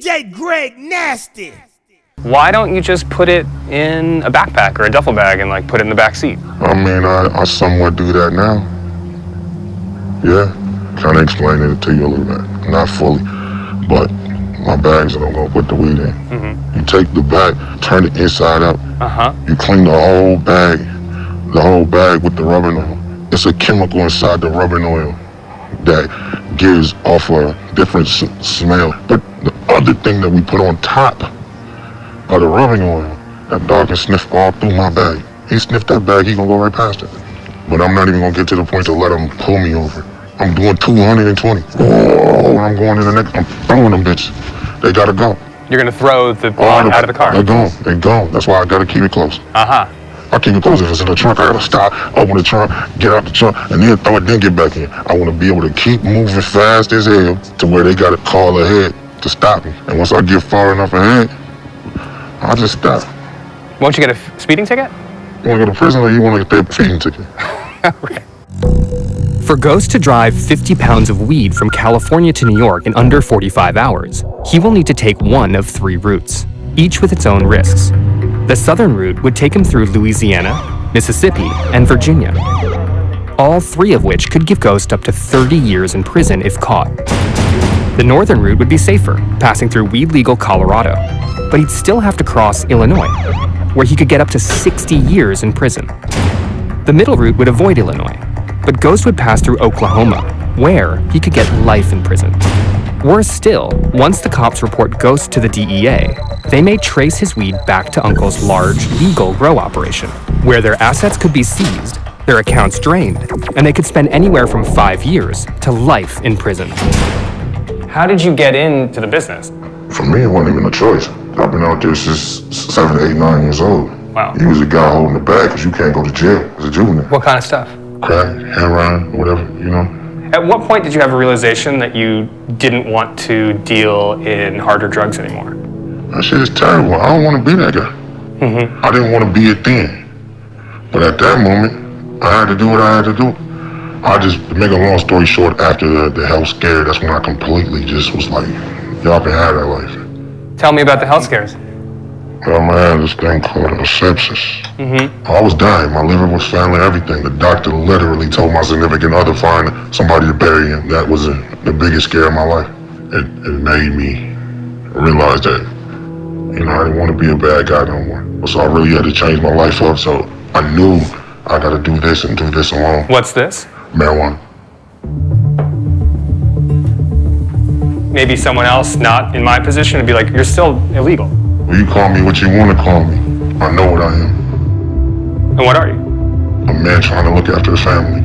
DJ Greg Nasty. Why don't you just put it in a backpack or a duffel bag and like put it in the back seat? I mean, I somewhat do that now. Yeah, kind of explaining it to you a little bit. Not fully, but my bags that I'm gonna put the weed in. Mm-hmm. You take the bag, turn it inside out. You clean the whole bag with the rubbing oil. It's a chemical inside the rubbing oil that gives off a different smell. But the other thing that we put on top of the rubbing oil, that dog can sniff all through my bag. He sniffed that bag, he gonna go right past it. But I'm not even gonna get to the point to let him pull me over. I'm doing 220. Oh, I'm going in the next, I'm throwing them bitches. They gotta go. You're gonna throw the blunt out of the car? They're gone. That's why I gotta keep it close. I keep it close. If it's in the trunk, I gotta stop, open the trunk, get out the trunk, and then throw it, then get back in. I wanna be able to keep moving fast as hell to where they gotta call ahead to stop me. And once I get far enough ahead, I'll just stop. Won't you get a speeding ticket? You wanna go to prison or you wanna get that speeding ticket? Okay. For Ghost to drive 50 pounds of weed from California to New York in under 45 hours, he will need to take one of 3 routes, each with its own risks. The southern route would take him through Louisiana, Mississippi, and Virginia, all 3 of which could give Ghost up to 30 years in prison if caught. The northern route would be safer, passing through weed-legal Colorado, but he'd still have to cross Illinois, where he could get up to 60 years in prison. The middle route would avoid Illinois, but Ghost would pass through Oklahoma, where he could get life in prison. Worse still, once the cops report Ghost to the DEA, they may trace his weed back to Uncle's large, legal grow operation, where their assets could be seized, their accounts drained, and they could spend anywhere from 5 years to life in prison. How did you get into the business? For me, it wasn't even a choice. I've been out there since 7, 8, 9 years old. Wow. You was a guy holding the bag because you can't go to jail as a juvenile. What kind of stuff? Crack, heroin, whatever, you know. At what point did you have a realization that you didn't want to deal in harder drugs anymore? That shit is terrible. I don't want to be that guy. I didn't want to be it then. But at that moment, I had to do what I had to do. I just, to make a long story short, after the health scare, that's when I completely just was like, y'all can have that life. Tell me about the health scares. Well, man, I had this thing called a sepsis. I was dying. My liver was failing, everything. The doctor literally told my significant other, find somebody to bury him. That was the biggest scare of my life. It made me realize that, you know, I didn't want to be a bad guy no more. So I really had to change my life up. So I knew I got to do this and do this alone. What's this? Marijuana. Maybe someone else not in my position would be like, you're still illegal. Well, you call me what you want to call me. I know what I am. And what are you? A man trying to look after his family.